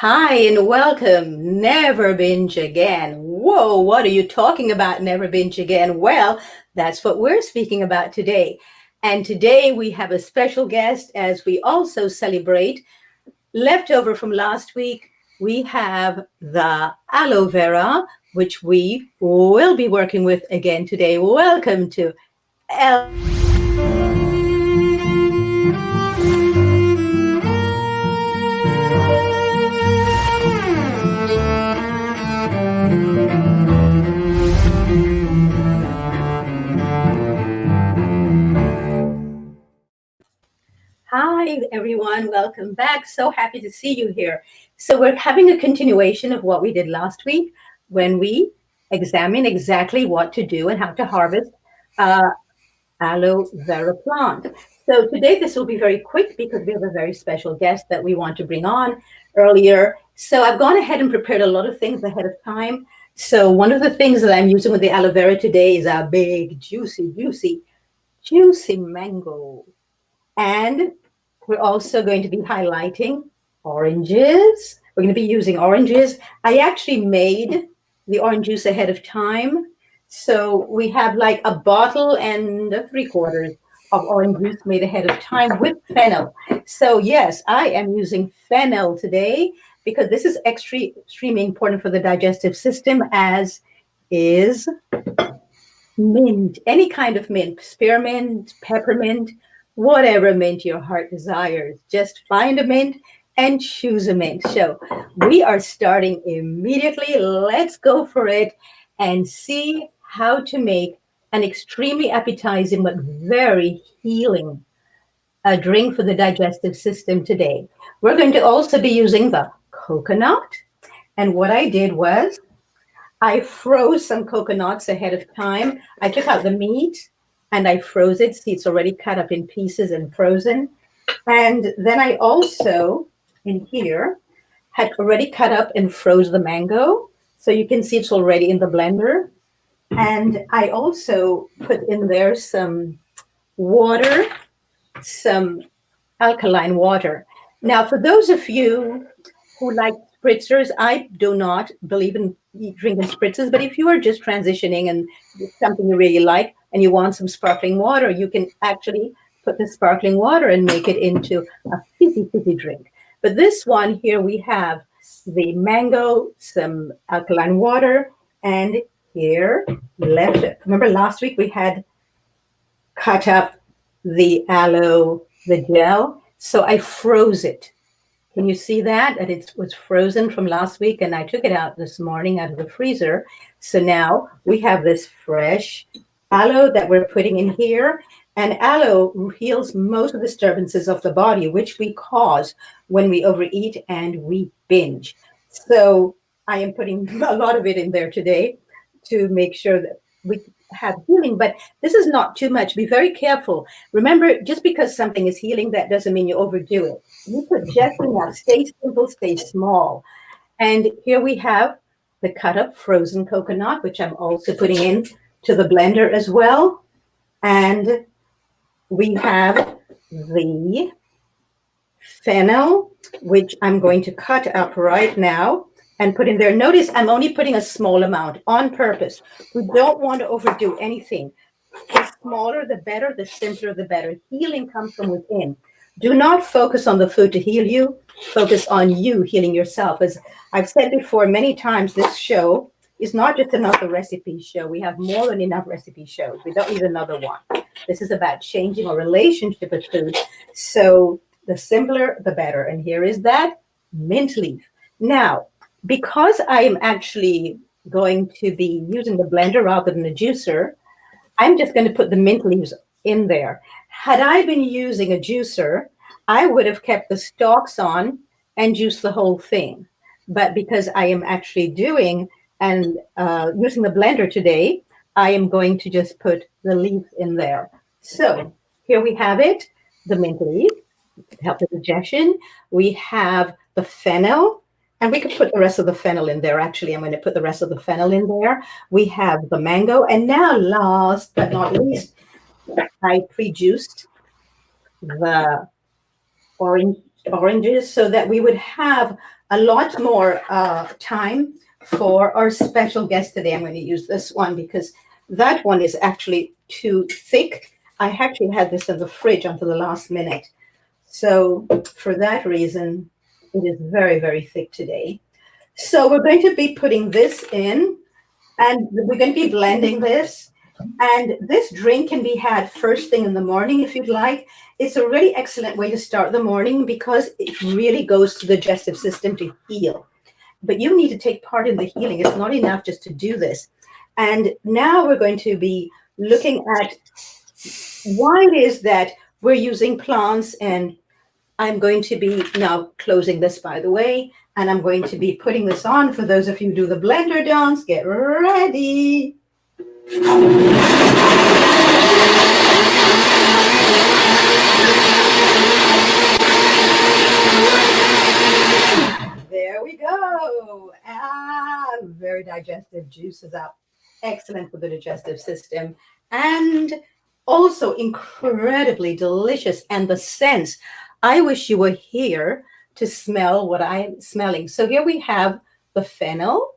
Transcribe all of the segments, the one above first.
Hi and welcome. Never binge again. Whoa, what are you talking about? Never binge again. Well, that's what we're speaking about today. And today we have a special guest as we also celebrate leftover from last week. We have the aloe vera, which we will be working with again today. Welcome to Hi, everyone. Welcome back. So happy to see you here. So, we're having a continuation of what we did last week when we examined exactly what to do and how to harvest uh, aloe vera plant. So, today this will be very quick because we have a very special guest that we want to bring on earlier. So, I've gone ahead and prepared a lot of things ahead of time. So, one of the things that I'm using with the aloe vera today is a big, juicy mango. And we're also going to be highlighting oranges. We're going to be using oranges. I actually made the orange juice ahead of time. So we have like a bottle and three-quarters of orange juice made ahead of time with fennel. So yes, I am using fennel today because this is extremely important for the digestive system, as is mint, any kind of mint, spearmint, peppermint, whatever mint your heart desires. Just find a mint and choose a mint. So we are starting immediately. Let's go for it and see how to make an extremely appetizing but very healing drink for the digestive system today. We're going to also be using the coconut. And what I did was I froze some coconuts ahead of time. I took out the meat and I froze it. See, it's already cut up in pieces and frozen. And then I also, in here, had already cut up and froze the mango. So you can see it's already in the blender. And I also put in there some water, some alkaline water. Now, for those of you who like spritzers, I do not believe in drinking spritzers, but if you are just transitioning and it's something you really like and you want some sparkling water, you can actually put the sparkling water and make it into a fizzy drink. But this one here, we have the mango, some alkaline water, and here we left it. Remember last week we had cut up the aloe, the gel. So I froze it. Can you see that? That it was frozen from last week, and I took it out this morning out of the freezer. So now we have this fresh aloe that we're putting in here. And aloe heals most of the disturbances of the body, which we cause when we overeat and we binge. So I am putting a lot of it in there today to make sure that we have healing, but this is not too much. Be very careful. Remember, just because something is healing, that doesn't mean you overdo it. You put just enough. Stay simple, stay small. And here we have the cut up frozen coconut, which I'm also putting in to the blender as well. And we have the fennel, which I'm going to cut up right now and put in there. Notice I'm only putting a small amount on purpose. We don't want to overdo anything. The smaller, the better. The simpler, the better. Healing comes from within. Do not focus on the food to heal you. Focus on you healing yourself. As I've said before many times, this show is not just another recipe show. We have more than enough recipe shows. We don't need another one. This is about changing our relationship with food. So the simpler, the better. And here is that mint leaf. Now, because I am actually going to be using the blender rather than the juicer, I'm just going to put the mint leaves in there. Had I been using a juicer, I would have kept the stalks on and juiced the whole thing. But because I am actually doing and using the blender today, I am going to just put the leaves in there. So here we have it, the mint leaf, help with digestion. We have the fennel, and we could put the rest of the fennel in there. Actually, I'm going to put the rest of the fennel in there. We have the mango. And now, last but not least, I pre-juiced the orange oranges so that we would have a lot more time for our special guest today. I'm going to use this one because that one is actually too thick. I actually had this in the fridge until the last minute. So for that reason, it is very, very thick today. So we're going to be putting this in and we're going to be blending this. And this drink can be had first thing in the morning if you'd like. It's a really excellent way to start the morning because it really goes to the digestive system to heal. But you need to take part in the healing. It's not enough just to do this. And now we're going to be looking at why it is that we're using plants. And I'm going to be now closing this, by the way, and I'm going to be putting this on. For those of you who do the blender dance, get ready. There we go. Very digestive, juices up. Excellent for the digestive system. And also incredibly delicious. And the scents, I wish you were here to smell what I'm smelling. So here we have the fennel,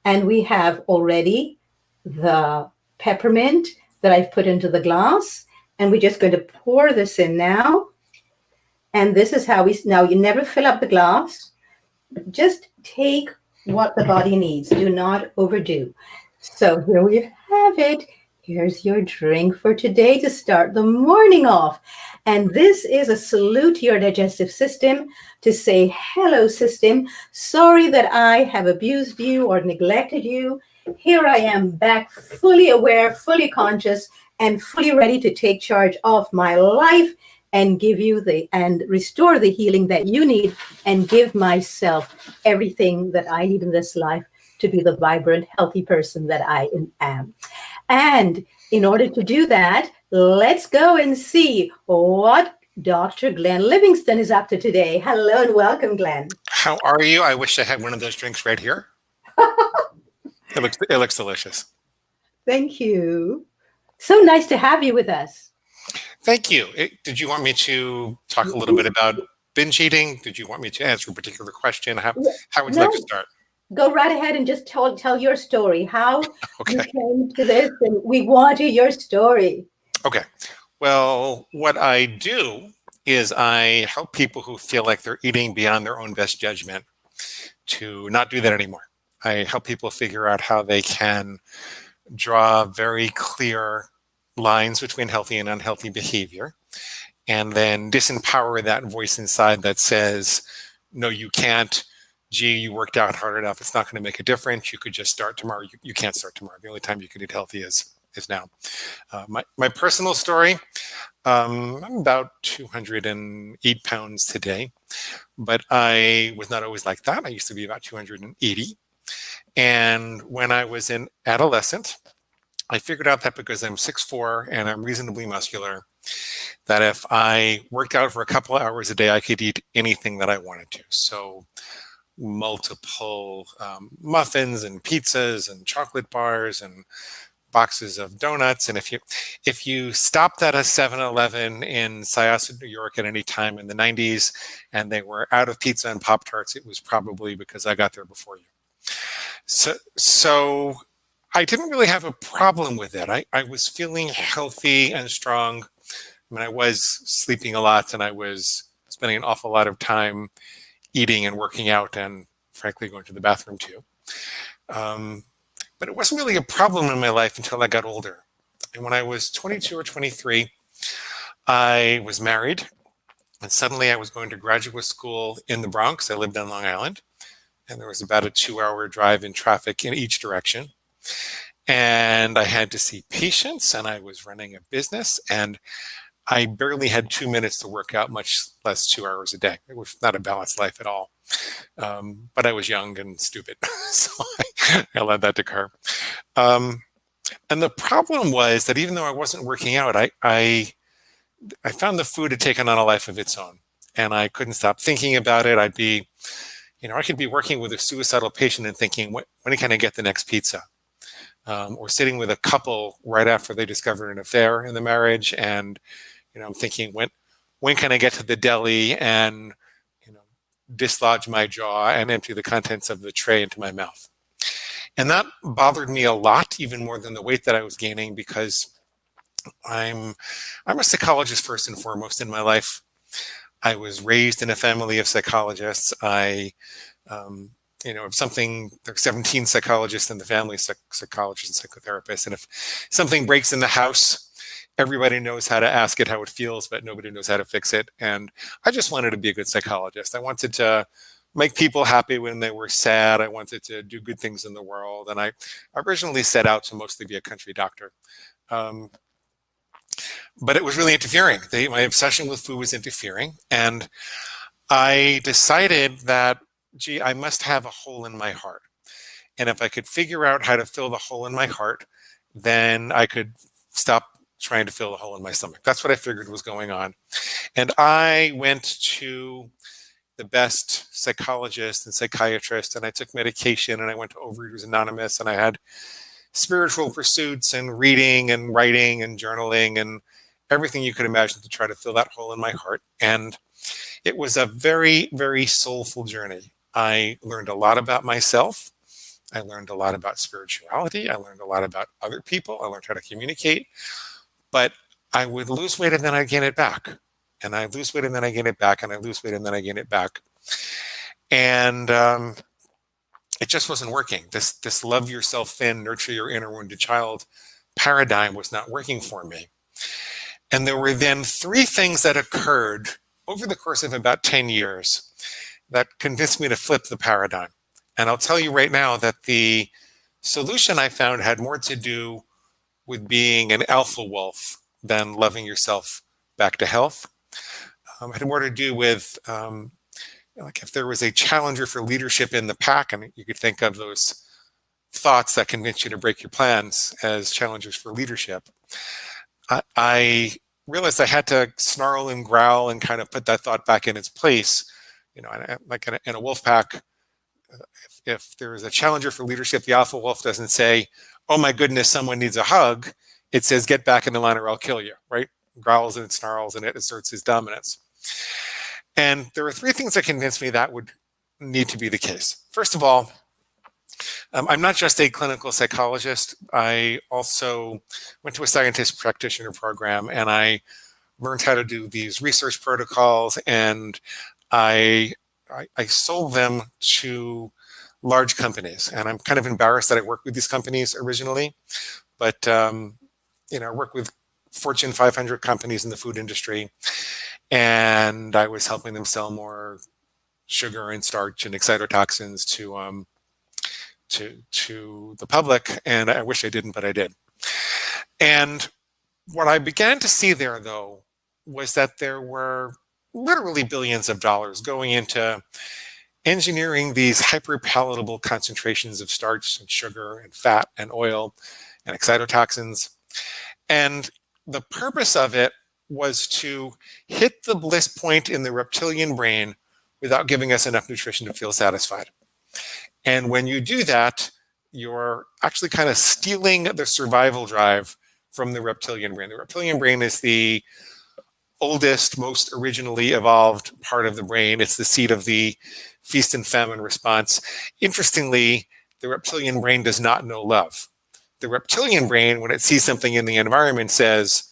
and we have already the peppermint that I've put into the glass. And we're just going to pour this in now. And this is how now you never fill up the glass. Just take what the body needs. Do not overdo. So here we have it. Here's your drink for today to start the morning off. And this is a salute to your digestive system to say, hello, system. Sorry that I have abused you or neglected you. Here I am back, fully aware, fully conscious, and fully ready to take charge of my life and give you and restore the healing that you need and give myself everything that I need in this life to be the vibrant, healthy person that I am. And in order to do that, let's go and see what Dr. Glenn Livingston is up to today. Hello and welcome, Glenn. How are you? I wish I had one of those drinks right here. It looks delicious. Thank you. So nice to have you with us. Thank you. Did you want me to talk a little bit about binge eating? Did you want me to answer a particular question? How would you like to start? Go right ahead and just tell your story. How you came to this, and we want to hear your story. Okay. Well, what I do is I help people who feel like they're eating beyond their own best judgment to not do that anymore. I help people figure out how they can draw very clear lines between healthy and unhealthy behavior, and then disempower that voice inside that says, no, you can't. Gee, you worked out hard enough. It's not going to make a difference. You could just start tomorrow. You can't start tomorrow. The only time you can eat healthy is now. My personal story, I'm about 208 pounds today, but I was not always like that. I used to be about 280. And when I was an adolescent, I figured out that because I'm 6'4" and I'm reasonably muscular, that if I worked out for a couple of hours a day, I could eat anything that I wanted to. So multiple muffins and pizzas and chocolate bars and boxes of donuts. And if you stopped at a 7-Eleven in Syosset, New York at any time in the 90s and they were out of pizza and Pop-Tarts, it was probably because I got there before you. So I didn't really have a problem with it. I was feeling healthy and strong. I mean, I was sleeping a lot and I was spending an awful lot of time eating and working out and frankly going to the bathroom too. But it wasn't really a problem in my life until I got older. And when I was 22 or 23, I was married, and suddenly I was going to graduate school in the Bronx. I lived on Long Island, and there was about a 2-hour drive in traffic in each direction. And I had to see patients, and I was running a business, and I barely had 2 minutes to work out, much less 2 hours a day. It was not a balanced life at all. But I was young and stupid, so I allowed that to occur. And the problem was that even though I wasn't working out, I found the food had taken on a life of its own, and I couldn't stop thinking about it. I could be working with a suicidal patient and thinking, when can I get the next pizza? Or sitting with a couple right after they discovered an affair in the marriage, and I'm thinking, when can I get to the deli and dislodge my jaw and empty the contents of the tray into my mouth. And that bothered me a lot, even more than the weight that I was gaining, because I'm a psychologist first and foremost in my life. I was raised in a family of psychologists. If there's 17 psychologists in the family, psychologists and psychotherapists. And if something breaks in the house, everybody knows how to ask it how it feels, but nobody knows how to fix it. And I just wanted to be a good psychologist. I wanted to make people happy when they were sad. I wanted to do good things in the world. And I originally set out to mostly be a country doctor. But it was really interfering. My obsession with food was interfering. And I decided that, I must have a hole in my heart. And if I could figure out how to fill the hole in my heart, then I could stop trying to fill the hole in my stomach. That's what I figured was going on. And I went to the best psychologist and psychiatrist, and I took medication, and I went to Overeaters Anonymous, and I had spiritual pursuits and reading and writing and journaling and everything you could imagine to try to fill that hole in my heart. And it was a very, very soulful journey. I learned a lot about myself. I learned a lot about spirituality. I learned a lot about other people. I learned how to communicate. But I would lose weight and then I'd gain it back. And I lose weight and then I gain it back. And I lose weight and then I gain it back. And it just wasn't working. This love yourself thin, nurture your inner wounded child paradigm was not working for me. And there were then 3 things that occurred over the course of about 10 years that convinced me to flip the paradigm. And I'll tell you right now that the solution I found had more to do with being an alpha wolf than loving yourself back to health. It had more to do with like if there was a challenger for leadership in the pack, and you could think of those thoughts that convince you to break your plans as challengers for leadership. I realized I had to snarl and growl and kind of put that thought back in its place. Like in a wolf pack, if there is a challenger for leadership, the alpha wolf doesn't say, "Oh my goodness, someone needs a hug." It says, "Get back in the line or I'll kill you," right? Growls and it snarls and it asserts his dominance. And there were 3 things that convinced me that would need to be the case. First of all, I'm not just a clinical psychologist. I also went to a scientist practitioner program, and I learned how to do these research protocols, and I sold them to large companies. And I'm kind of embarrassed that I worked with these companies originally, but I work with Fortune 500 companies in the food industry, and I was helping them sell more sugar and starch and excitotoxins to the public. And I wish I didn't, but I did. And what I began to see there, though, was that there were literally billions of dollars going into engineering these hyper-palatable concentrations of starch and sugar and fat and oil and excitotoxins. And the purpose of it was to hit the bliss point in the reptilian brain without giving us enough nutrition to feel satisfied. And when you do that, you're actually kind of stealing the survival drive from the reptilian brain. The reptilian brain is the oldest, most originally evolved part of the brain. It's the seat of the feast and famine response. Interestingly, the reptilian brain does not know love. The reptilian brain, when it sees something in the environment, says,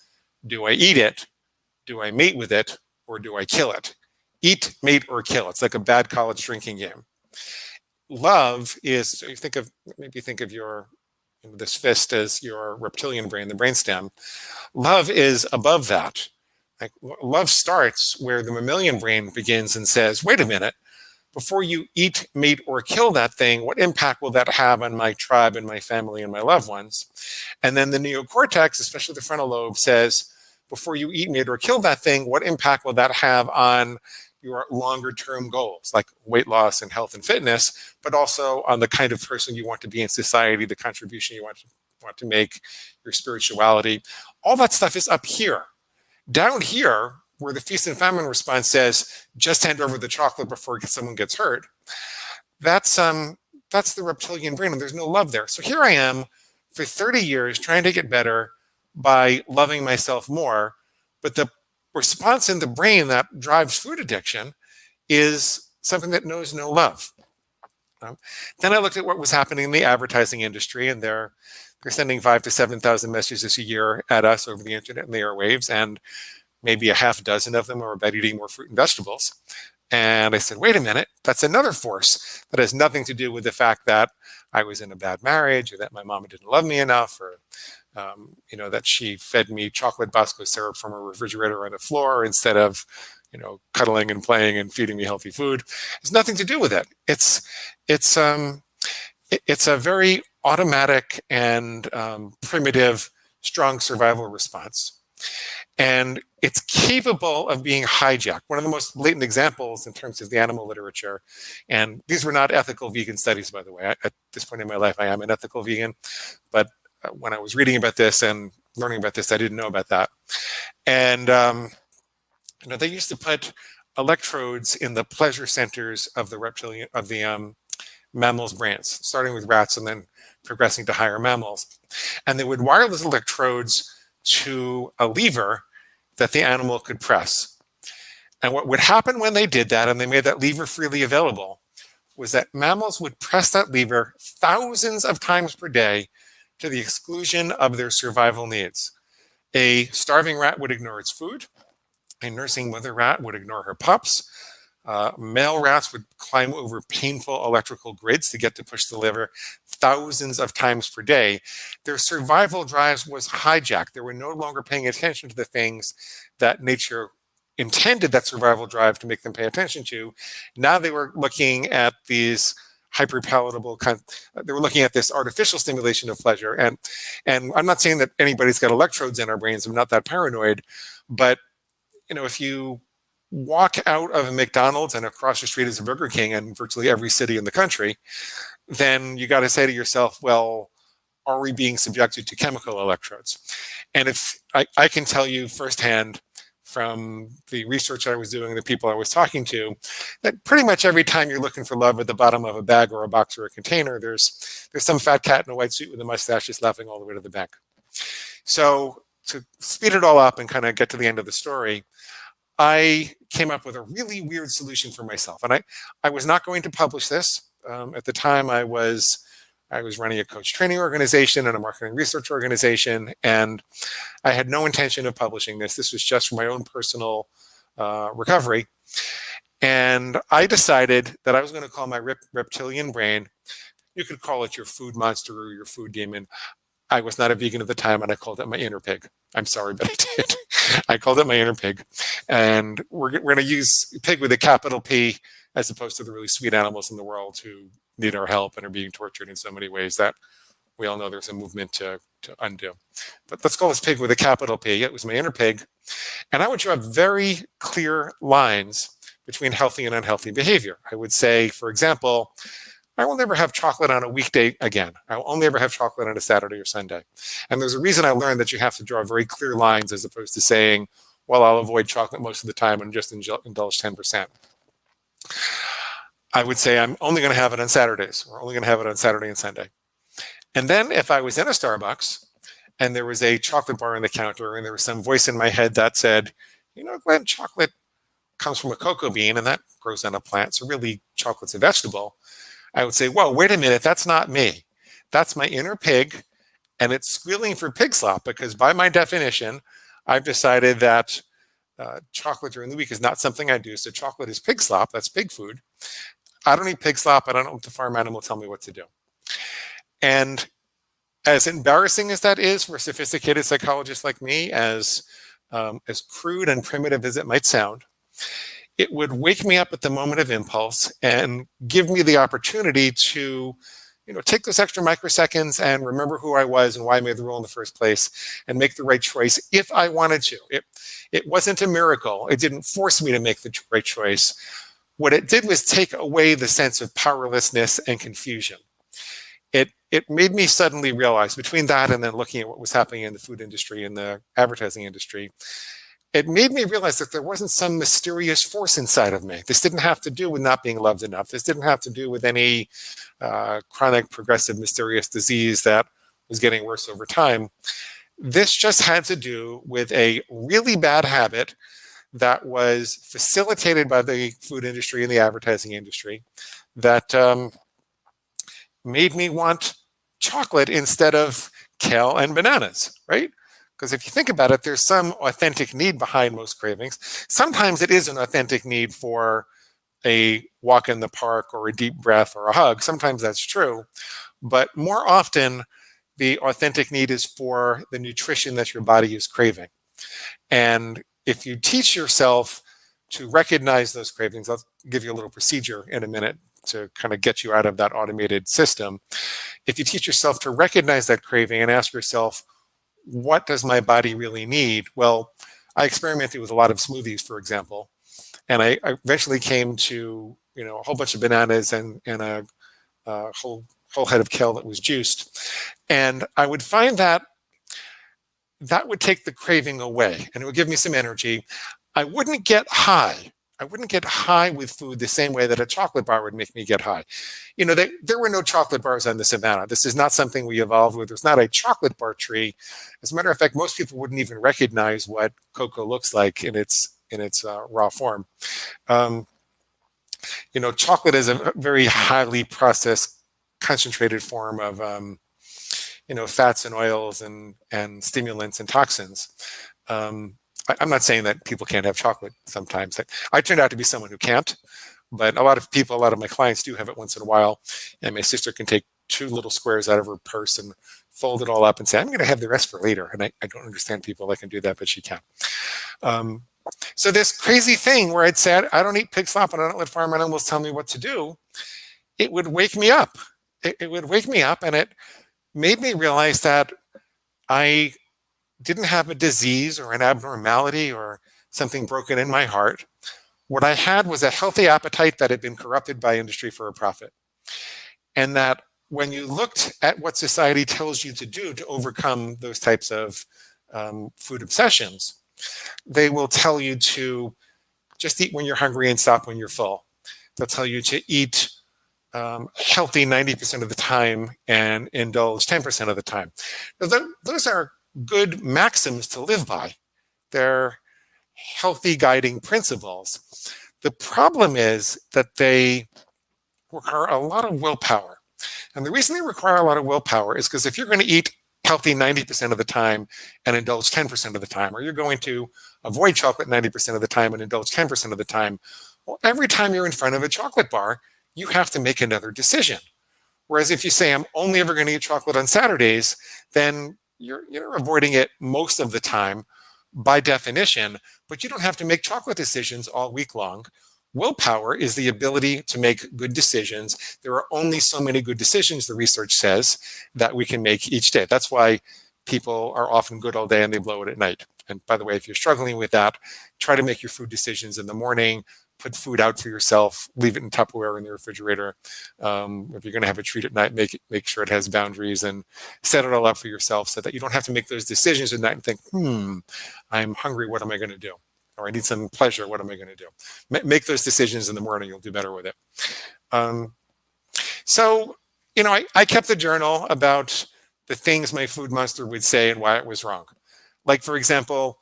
"Do I eat it? Do I mate with it? Or do I kill it?" Eat, mate, or kill. It's like a bad college drinking game. Love is, so you think of this fist as your reptilian brain, the brainstem. Love is above that. Like, love starts where the mammalian brain begins and says, "Wait a minute, before you eat, mate, or kill that thing, what impact will that have on my tribe and my family and my loved ones?" And then the neocortex, especially the frontal lobe, says, "Before you eat, mate, or kill that thing, what impact will that have on your longer term goals, like weight loss and health and fitness, but also on the kind of person you want to be in society, the contribution you want to make, your spirituality." All that stuff is up here. Down here, where the feast and famine response says, "Just hand over the chocolate before someone gets hurt," that's the reptilian brain, and there's no love there. So here I am for 30 years trying to get better by loving myself more, but the response in the brain that drives food addiction is something that knows no love. Then I looked at what was happening in the advertising industry, and they're sending 5,000 to 7,000 messages a year at us over the internet and the airwaves, and maybe a half dozen of them are about eating more fruit and vegetables. And I said, wait a minute, that's another force that has nothing to do with the fact that I was in a bad marriage, or that my mama didn't love me enough, or that she fed me chocolate Bosco syrup from a refrigerator on the floor instead of, cuddling and playing and feeding me healthy food. It's nothing to do with it. It's a very automatic and primitive, strong survival response. And it's capable of being hijacked. One of the most blatant examples in terms of the animal literature, and these were not ethical vegan studies, by the way. At this point in my life, I am an ethical vegan. But when I was reading about this and learning about this, I didn't know about that. And they used to put electrodes in the pleasure centers of the mammals' brains, starting with rats and then progressing to higher mammals. And they would wire those electrodes to a lever that the animal could press. And what would happen when they did that, and they made that lever freely available, was that mammals would press that lever thousands of times per day to the exclusion of their survival needs. A starving rat would ignore its food. A nursing mother rat would ignore her pups. Male rats would climb over painful electrical grids to get to push the lever thousands of times per day. Their survival drives was hijacked. They were no longer paying attention to the things that nature intended that survival drive to make them pay attention to. Now they were looking at these hyper-palatable they were looking at this artificial stimulation of pleasure. And I'm not saying that anybody's got electrodes in our brains. I'm not that paranoid. But, if you walk out of a McDonald's and across the street is a Burger King in virtually every city in the country, then you got to say to yourself, well, are we being subjected to chemical electrodes? And if I can tell you firsthand from the research I was doing, the people I was talking to, that pretty much every time you're looking for love at the bottom of a bag or a box or a container, there's some fat cat in a white suit with a mustache just laughing all the way to the bank. So to speed it all up and kind of get to the end of the story, I came up with a really weird solution for myself. And I was not going to publish this. At the time, I was running a coach training organization and a marketing research organization, and I had no intention of publishing this. This was just for my own personal recovery. And I decided that I was going to call my reptilian brain, you could call it your food monster or your food demon. I was not a vegan at the time, and I called it my inner pig. I'm sorry, but I did. I called it my inner pig. And we're going to use pig with a capital P as opposed to the really sweet animals in the world who need our help and are being tortured in so many ways that we all know there's a movement to undo. But let's call this pig with a capital P. It was my inner pig. And I would draw very clear lines between healthy and unhealthy behavior. I would say, for example, I will never have chocolate on a weekday again. I will only ever have chocolate on a Saturday or Sunday. And there's a reason I learned that you have to draw very clear lines as opposed to saying, well, I'll avoid chocolate most of the time and just indulge 10%. I would say I'm only going to have it on Saturdays. We're only going to have it on Saturday and Sunday. And then if I was in a Starbucks and there was a chocolate bar on the counter and there was some voice in my head that said, Glenn, chocolate comes from a cocoa bean and that grows on a plant. So really chocolate's a vegetable. I would say, whoa, wait a minute, that's not me. That's my inner pig, and it's squealing for pig slop because by my definition, I've decided that chocolate during the week is not something I do. So chocolate is pig slop. That's pig food. I don't eat pig slop. I don't know what the farm animal tell me what to do. And as embarrassing as that is for a sophisticated psychologist like me, as crude and primitive as it might sound, it would wake me up at the moment of impulse and give me the opportunity to, take those extra microseconds and remember who I was and why I made the rule in the first place and make the right choice if I wanted to. It wasn't a miracle. It didn't force me to make the right choice. What it did was take away the sense of powerlessness and confusion. It made me suddenly realize, between that and then looking at what was happening in the food industry and the advertising industry, it made me realize that there wasn't some mysterious force inside of me. This didn't have to do with not being loved enough. This didn't have to do with any chronic, progressive, mysterious disease that was getting worse over time. This just had to do with a really bad habit that was facilitated by the food industry and the advertising industry that made me want chocolate instead of kale and bananas, right? Because if you think about it, there's some authentic need behind most cravings. Sometimes it is an authentic need for a walk in the park or a deep breath or a hug. Sometimes that's true. But more often, the authentic need is for the nutrition that your body is craving. And if you teach yourself to recognize those cravings, I'll give you a little procedure in a minute to kind of get you out of that automated system. If you teach yourself to recognize that craving and ask yourself, what does my body really need? Well, I experimented with a lot of smoothies, for example, and I eventually came to a whole bunch of bananas and a whole head of kale that was juiced, and I would find that would take the craving away, and it would give me some energy. I wouldn't get high. I wouldn't get high with food the same way that a chocolate bar would make me get high. There were no chocolate bars on the savannah. This is not something we evolved with. There's not a chocolate bar tree. As a matter of fact, most people wouldn't even recognize what cocoa looks like in its raw form. Chocolate is a very highly processed, concentrated form of fats and oils and stimulants and toxins. I'm not saying that people can't have chocolate sometimes. I turned out to be someone who can't, but a lot of my clients do have it once in a while. And my sister can take 2 little squares out of her purse and fold it all up and say, I'm going to have the rest for later. And I don't understand people that can do that, but she can. So this crazy thing where I'd say, I don't eat pig slop and I don't let farm animals tell me what to do, it would wake me up. It would wake me up, and it made me realize that I didn't have a disease or an abnormality or something broken in my heart. What I had was a healthy appetite that had been corrupted by industry for a profit. And that when you looked at what society tells you to do to overcome those types of food obsessions, they will tell you to just eat when you're hungry and stop when you're full. They'll tell you to eat healthy 90% of the time and indulge 10% of the time. Now, those are good maxims to live by. They're healthy guiding principles. The problem is that they require a lot of willpower. And the reason they require a lot of willpower is because if you're going to eat healthy 90% of the time and indulge 10% of the time, or you're going to avoid chocolate 90% of the time and indulge 10% of the time, well, every time you're in front of a chocolate bar, you have to make another decision. Whereas if you say, I'm only ever going to eat chocolate on Saturdays, then you're avoiding it most of the time by definition, but you don't have to make chocolate decisions all week long. Willpower is the ability to make good decisions. There are only so many good decisions, the research says, that we can make each day. That's why people are often good all day and they blow it at night. And by the way, if you're struggling with that, try to make your food decisions in the morning. Put food out for yourself, leave it in Tupperware in the refrigerator. If you're going to have a treat at night, make sure it has boundaries and set it all up for yourself so that you don't have to make those decisions at night and think, I'm hungry, what am I going to do? Or I need some pleasure, what am I going to do? Make those decisions in the morning, you'll do better with it. So, I kept a journal about the things my food monster would say and why it was wrong. Like, for example,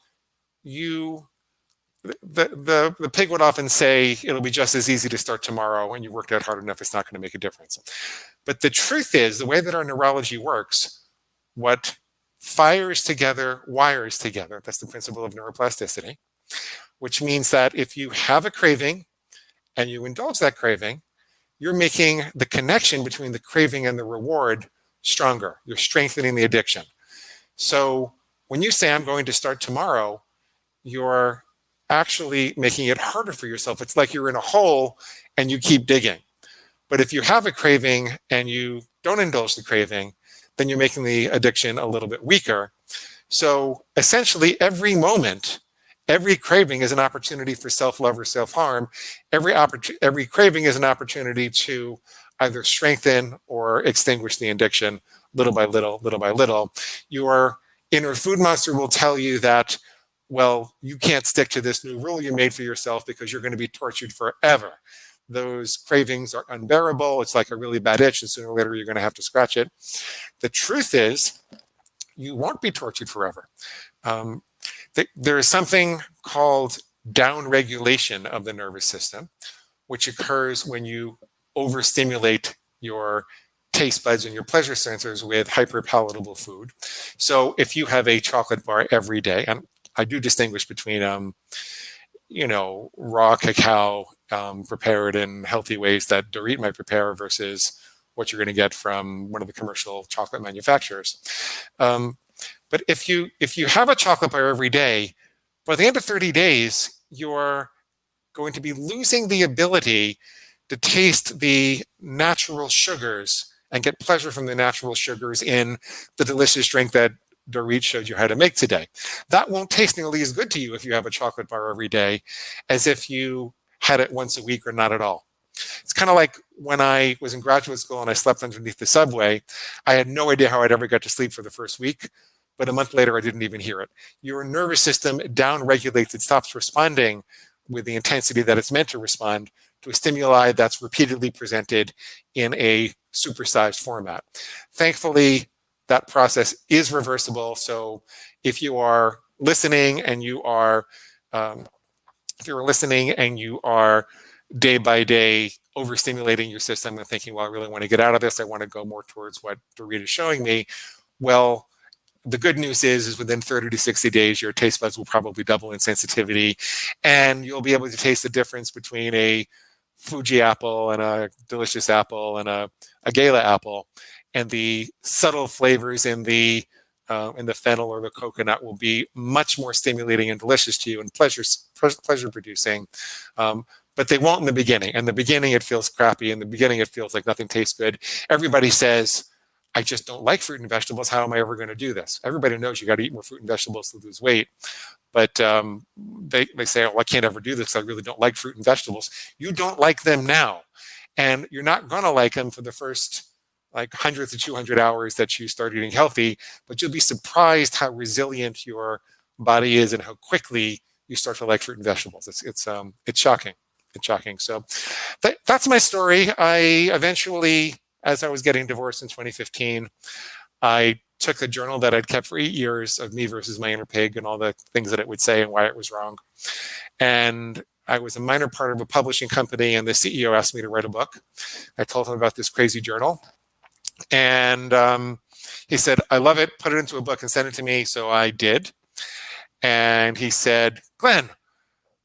the pig would often say, it'll be just as easy to start tomorrow. When you worked out hard enough, it's not going to make a difference. But the truth is, the way that our neurology works, what fires together, wires together. That's the principle of neuroplasticity, which means that if you have a craving and you indulge that craving, you're making the connection between the craving and the reward stronger. You're strengthening the addiction. So when you say, I'm going to start tomorrow, you're actually making it harder for yourself. It's like you're in a hole and you keep digging. But if you have a craving and you don't indulge the craving, then you're making the addiction a little bit weaker. So essentially every moment, every craving is an opportunity for self-love or self-harm. Every craving is an opportunity to either strengthen or extinguish the addiction little by little, little by little. Your inner food monster will tell you that, well, you can't stick to this new rule you made for yourself because you're going to be tortured forever. Those cravings are unbearable. It's like a really bad itch, and sooner or later you're going to have to scratch it. The truth is, you won't be tortured forever. There is something called downregulation of the nervous system, which occurs when you overstimulate your taste buds and your pleasure sensors with hyperpalatable food. So if you have a chocolate bar every day, and I do distinguish between raw cacao prepared in healthy ways that Doreet might prepare versus what you're going to get from one of the commercial chocolate manufacturers. But if you have a chocolate bar every day, by the end of 30 days, you're going to be losing the ability to taste the natural sugars and get pleasure from the natural sugars in the delicious drink that Doreet showed you how to make today. That won't taste nearly as good to you if you have a chocolate bar every day as if you had it once a week or not at all. It's kind of like when I was in graduate school and I slept underneath the subway. I had no idea how I'd ever get to sleep for the first week, but a month later I didn't even hear it. Your nervous system downregulates. It stops responding with the intensity that it's meant to respond to a stimuli that's repeatedly presented in a supersized format. Thankfully, that process is reversible. So if you are listening and you are day by day overstimulating your system and thinking, well, I really want to get out of this, I want to go more towards what Doreet is showing me, well, the good news is within 30 to 60 days, your taste buds will probably double in sensitivity, and you'll be able to taste the difference between a Fuji apple and a delicious apple and a Gala apple, and the subtle flavors in the fennel or the coconut will be much more stimulating and delicious to you and pleasure producing. But they won't in the beginning. In the beginning, it feels crappy. In the beginning, it feels like nothing tastes good. Everybody says, I just don't like fruit and vegetables. How am I ever going to do this? Everybody knows you got to eat more fruit and vegetables to lose weight. But they say, oh, I can't ever do this. I really don't like fruit and vegetables. You don't like them now. And you're not going to like them for the first 100 to 200 hours that you start eating healthy. But you'll be surprised how resilient your body is and how quickly you start to like fruit and vegetables. It's shocking. It's shocking. So that's my story. I eventually, as I was getting divorced in 2015, I took a journal that I'd kept for 8 years of me versus my inner pig and all the things that it would say and why it was wrong. And I was a minor part of a publishing company, and the CEO asked me to write a book. I told him about this crazy journal. And he said, I love it. Put it into a book and send it to me. So I did. And he said, Glenn,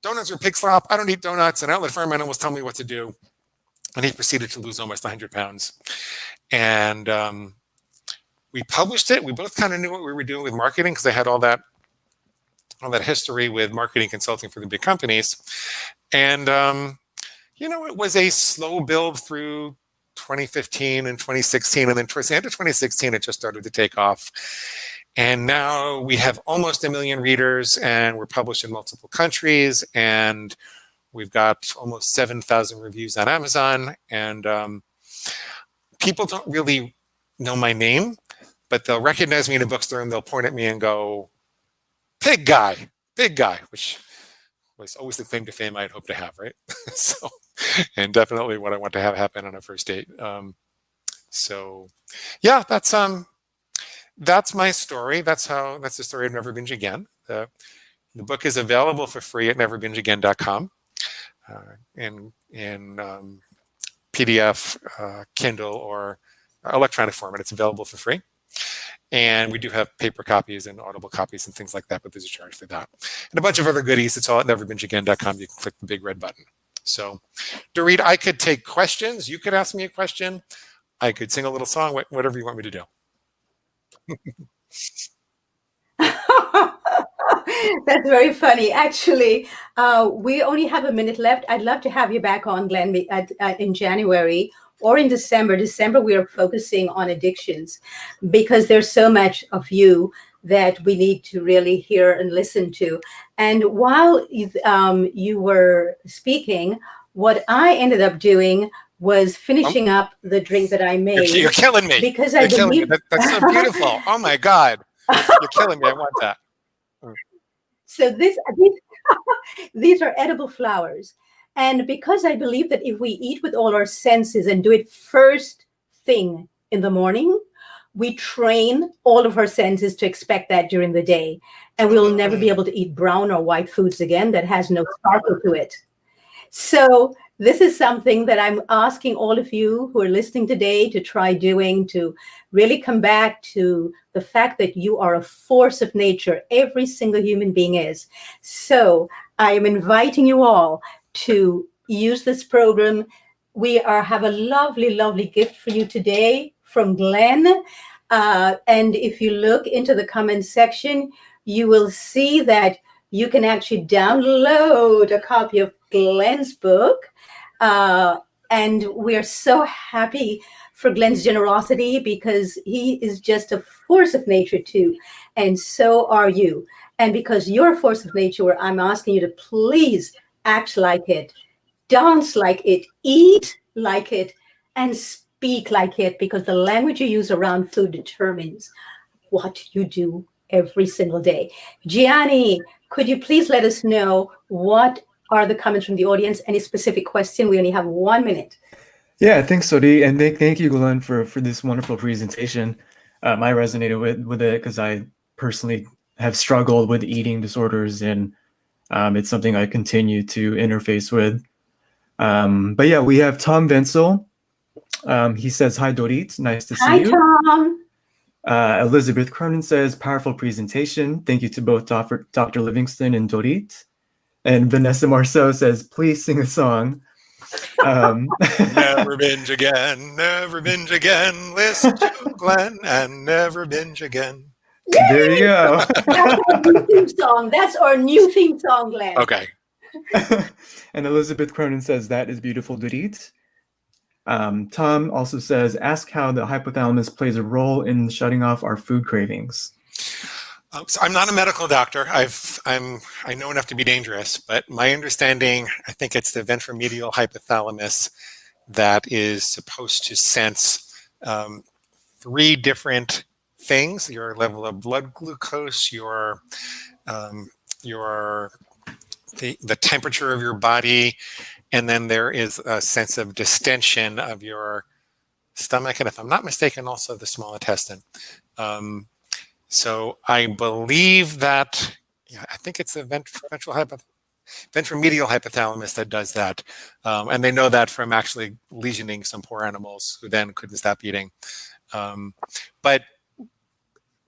donuts are pig slop. I don't eat donuts. And outlet farm animals tell me what to do. And he proceeded to lose almost 100 pounds. And we published it. We both kind of knew what we were doing with marketing because I had all that history with marketing consulting for the big companies. And, it was a slow build through 2015 and 2016. And then towards the end of 2016, it just started to take off. And now we have almost 1 million readers, and we're published in multiple countries. And we've got almost 7,000 reviews on Amazon. And people don't really know my name, but they'll recognize me in a bookstore and they'll point at me and go, big guy, which was always the claim to fame I'd hope to have, right? So, and definitely what I want to have happen on a first date. So yeah, that's my story. That's the story of Never Binge Again. The book is available for free at neverbingeagain.com in PDF, Kindle, or electronic format. It's available for free. And we do have paper copies and audible copies and things like that, but there's a charge for that. And a bunch of other goodies. It's all at neverbingeagain.com. You can click the big red button. So, Doreet, I could take questions. You could ask me a question. I could sing a little song, whatever you want me to do. That's very funny. Actually, we only have a minute left. I'd love to have you back on, Glenn, in January or in December. December, we are focusing on addictions because there's so much of you that we need to really hear and listen to. And while you were speaking, what I ended up doing was finishing up the drink that I made. You're killing me. Because you're killing me. That's so beautiful. Oh my God. You're killing me. I want that. So these are edible flowers. And because I believe that if we eat with all our senses and do it first thing in the morning, we train all of our senses to expect that during the day. And we'll never be able to eat brown or white foods again that has no sparkle to it. So this is something that I'm asking all of you who are listening today to try doing, to really come back to the fact that you are a force of nature. Every single human being is. So I am inviting you all to use this program. We have a lovely, lovely gift for you today from Glenn. And if you look into the comments section, you will see that you can actually download a copy of Glenn's book. And we're so happy for Glenn's generosity because he is just a force of nature too. And so are you. And because you're a force of nature, I'm asking you to please act like it, dance like it, eat like it, and speak like it, because the language you use around food determines what you do every single day. Gianni, could you please let us know what are the comments from the audience? Any specific question? We only have 1 minute. Yeah, thanks, Doreet, and thank you, Glenn, for this wonderful presentation. I resonated with it because I personally have struggled with eating disorders, and it's something I continue to interface with. But yeah, we have Tom Venzel. He says, "Hi, Doreet. Nice to see you." Hi, Tom. Elizabeth Cronin says, "Powerful presentation. Thank you to both Dr. Livingston and Doreet." And Vanessa Marceau says, "Please sing a song." Never binge again, never binge again. Listen to Glenn and never binge again. Yay! There you go. That's our new theme song. That's our new theme song, Glenn. Okay. And Elizabeth Cronin says, "That is beautiful, Doreet." Tom also says, "Ask how the hypothalamus plays a role in shutting off our food cravings." So I'm not a medical doctor. I know enough to be dangerous, but my understanding, I think it's the ventromedial hypothalamus that is supposed to sense 3 different things: your level of blood glucose, the temperature of your body, and then there is a sense of distension of your stomach, and if I'm not mistaken, also the small intestine. So I believe that, I think it's the ventromedial hypothalamus that does that. And they know that from actually lesioning some poor animals who then couldn't stop eating. But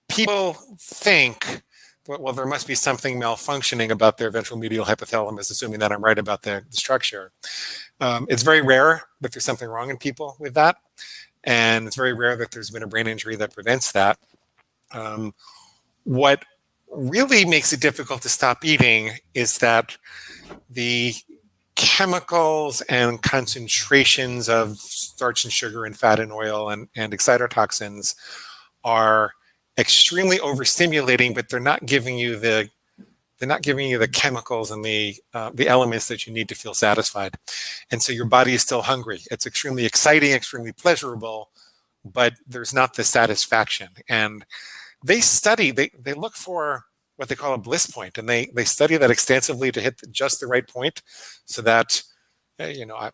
people think, well, there must be something malfunctioning about their ventromedial hypothalamus, assuming that I'm right about the structure. It's very rare that there's something wrong in people with that. And it's very rare that there's been a brain injury that prevents that. What really makes it difficult to stop eating is that the chemicals and concentrations of starch and sugar and fat and oil and excitotoxins are extremely overstimulating, but they're not giving you the chemicals and the elements that you need to feel satisfied. And so your body is still hungry. It's extremely exciting, extremely pleasurable, but there's not the satisfaction. And they look for what they call a bliss point, and they study that extensively to hit just the right point, so that I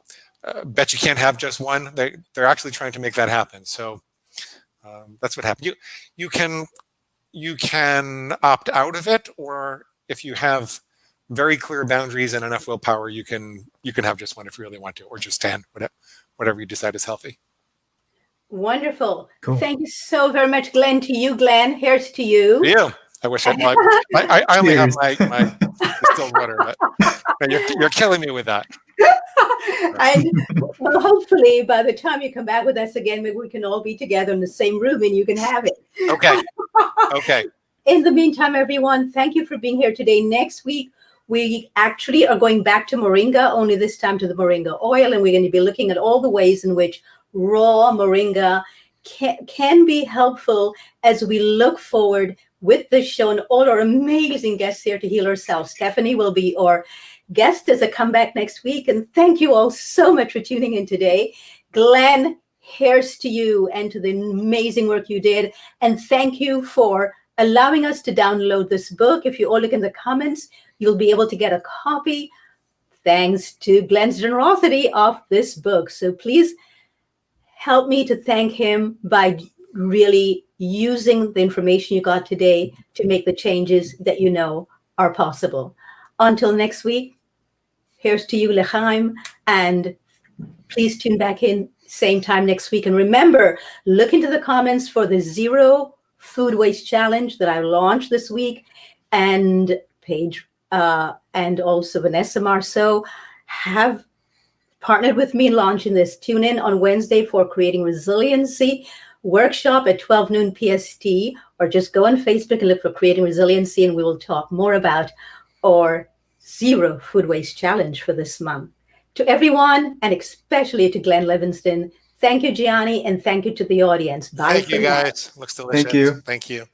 bet you can't have just one. They're actually trying to make that happen. So that's what happened. You can opt out of it, or if you have very clear boundaries and enough willpower, you can have just one if you really want to, or just 10, whatever you decide is healthy. Wonderful. Cool. Thank you so very much, Glenn. To you, Glenn. Here's to you. Yeah. I wish I only have my distilled water, but you're killing me with that. And well, hopefully by the time you come back with us again, maybe we can all be together in the same room and you can have it. Okay. In the meantime, everyone, thank you for being here today. Next week, we actually are going back to moringa, only this time to the moringa oil, and we're going to be looking at all the ways in which raw moringa can be helpful as we look forward with this show and all our amazing guests here to heal ourselves. Stephanie will be our guest as a comeback next week. And thank you all so much for tuning in today. Glenn, here's to you and to the amazing work you did. And thank you for allowing us to download this book. If you all look in the comments, you'll be able to get a copy thanks to Glenn's generosity of this book. So please help me to thank him by really using the information you got today to make the changes that you know are possible. Until next week, here's to you, L'chaim, and please tune back in same time next week. And remember, look into the comments for the Zero Food Waste Challenge that I launched this week, and Paige and also Vanessa Marceau have partnered with me in launching this. Tune in on Wednesday for Creating Resiliency workshop at 12 noon PST, or just go on Facebook and look for Creating Resiliency, and we will talk more about our Zero Food Waste Challenge for this month. To everyone, and especially to Glenn Livingston, thank you, Gianni, and thank you to the audience. Bye. Thank you, guys. Looks delicious. Thank you. Thank you.